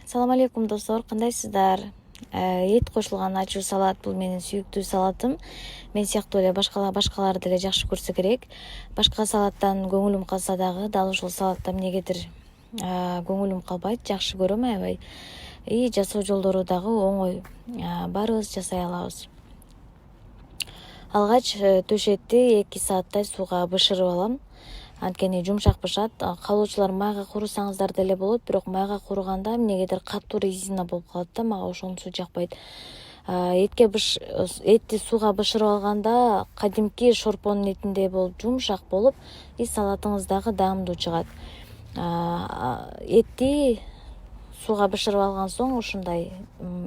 Салам алейкум достор, кандайсыздар? Эт кошулган ачуу салат бул менин сүйүктүү салатым. Мен сыяктуу эле башкалар деле жакшы көрсө керек. Башка салаттан көңүлүм калса дагы дал ушул салаттан эмнегедир көңүлүм калбайт, жакшы көрөм аябай. И жасоо жолдору дагы оңой. Баарыбыз жасай алабыз. Алгач төшетти 2 сааттай сууга бышырып алам. Анткени жумшак бышат. Каалоочулар майга куурусаңыздар деле болот, бирок майга кууруганда эмнегедир катуу резина болуп калат да, мага ошонусу жакпайт. Этти сууга бышырып алганда кадимки шорпонун этиндей болуп жумшак болуп, и салатыңыз дагы даамдуу чыгат. Этти сууга бышырып алган соң ушундай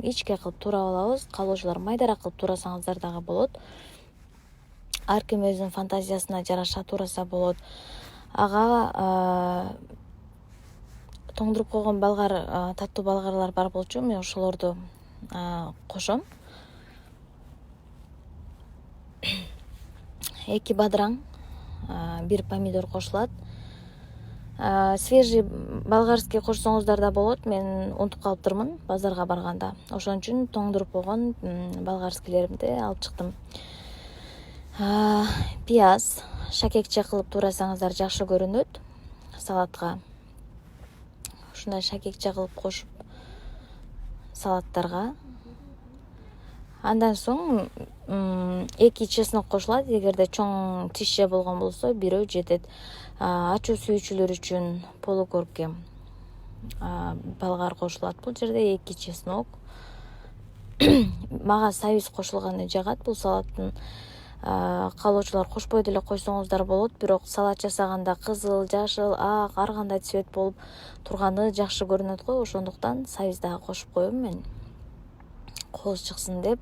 ичке кылып туурап алабыз. Каалоочулар майдараак кылып туурасаңыздар дагы болот. Ар ким өзүнүн фантазиясына жараша туураса болот. Ага тоңдуруп койгон болгар, таттуу болгарлар бар болчу. Мен ошолорду кошом. 2 бадыраң, 1 помидор кошулат. Свежий болгарский кошсоңуздар да болот. Мен унутуп калыптырмын базарга барганда. Ошон үчүн тоңдуруп койгон болгарскийлеримди алып чыктым. Пияз шакекче кылып туурасаңыздар жакшы көрүнөт салатка. Ушундай шакекче кылып кошуп салаттарга. Андан соң 2 чеснок кошулат. Эгерде чоң тишче болгон болсо бирөө жетет. Ачуу сүйүүчүлөр үчүн полукорки болгар кошулат бул жерде, 2 чеснок. Мага сабиз кошулганы жагат бул салаттын. Каалоочулар кошпой деле койсоңуздар болот, бирок салат жасаганда кызыл, жашыл, ак, ар кандай цвет болуп турганы жакшы көрүнөт го. Ошондуктан сабиз дагы кошуп коем мен. Кооз чыксын деп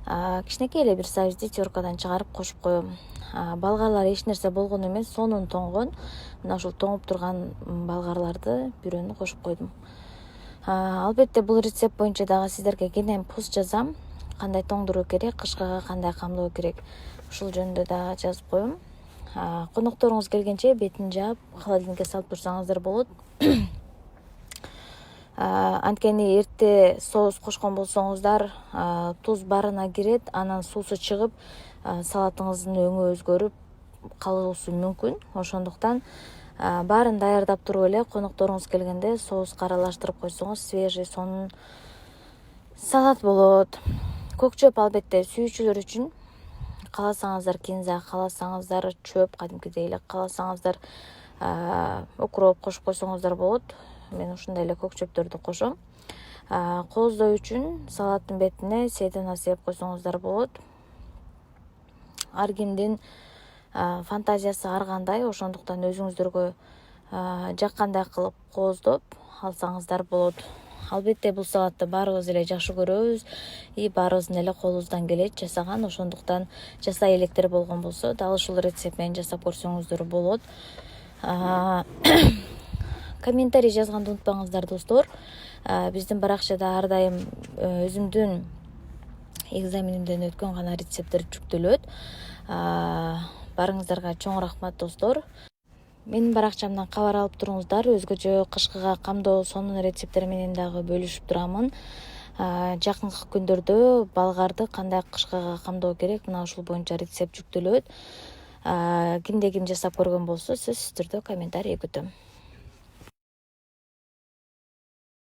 кичинекей эле бир сабизди теркадан чыгарып кошуп коем. Болгарлар эч нерсе болгон эмес, сонун тоңгон. Мына ушул тоңуп турган болгарларды бирөөнү кошуп койдум. Албетте бул рецепт боюнча дагы сиздерге кенен пост жазам. Кандай тоңдуруу керек, кышкыга кандай камдоо керек, ушул жөнүндө дагы жазып коем. Конокторуңуз келгенче бетин жаап, холодильникке салып турсаңыздар болот. Анткени эрте соус кошкон болсоңуздар, туз барына кирет, анан суусу чыгып, салатыңыздын өңү өзгөрүп калуусу мүмкүн. Ошондуктан баарын даярдап туруп эле конокторуңуз келгенде соуска аралаштырып койсоңуз свежий, сонун салат болот. Көк чөп албетте сүйүүчүлөр үчүн. Кааласаңыздар кинза, кааласаңыздар чөп, кадимкидей эле кааласаңыздар укроп кошуп койсоңуздар болот. Мен ушундай эле көк чөптөрдү кошом. Кооздоо үчүн салаттын бетине седана сеп койсоңуздар болот. Ар кимдин фантазиясы ар кандай, ошондуктан өзүңүздөргө жаккандай кылып кооздоп алсаңыздар болот. Албетте бул салатты баарыбыз эле жакшы көрөбүз, и баарыбыздын эле колубуздан келет жасаган. Ошондуктан жасай электер болгон болсо, дал ушул рецепт менен жасап көрсөңүздөр болот. Комментарий жазганды унутпаңыздар достор. Биздин баракчада ар дайым өзүмдүн экзаменимден өткөн гана рецепттер жүктөлөт. Барыңыздарга чоң рахмат достор. Менин баракчамдан кабар алып туруңуздар. Өзгөчө кышкыга камдоо сонун рецепттер менен дагы бөлүшүп турамын. Жакынкы күндөрдө болгарды кандай кышкыга камдоо керек, мына ушул боюнча рецепт жүктөлөт. Кимде ким жасап көргөн болсо сөзсүз түрдө комментарий күтөм.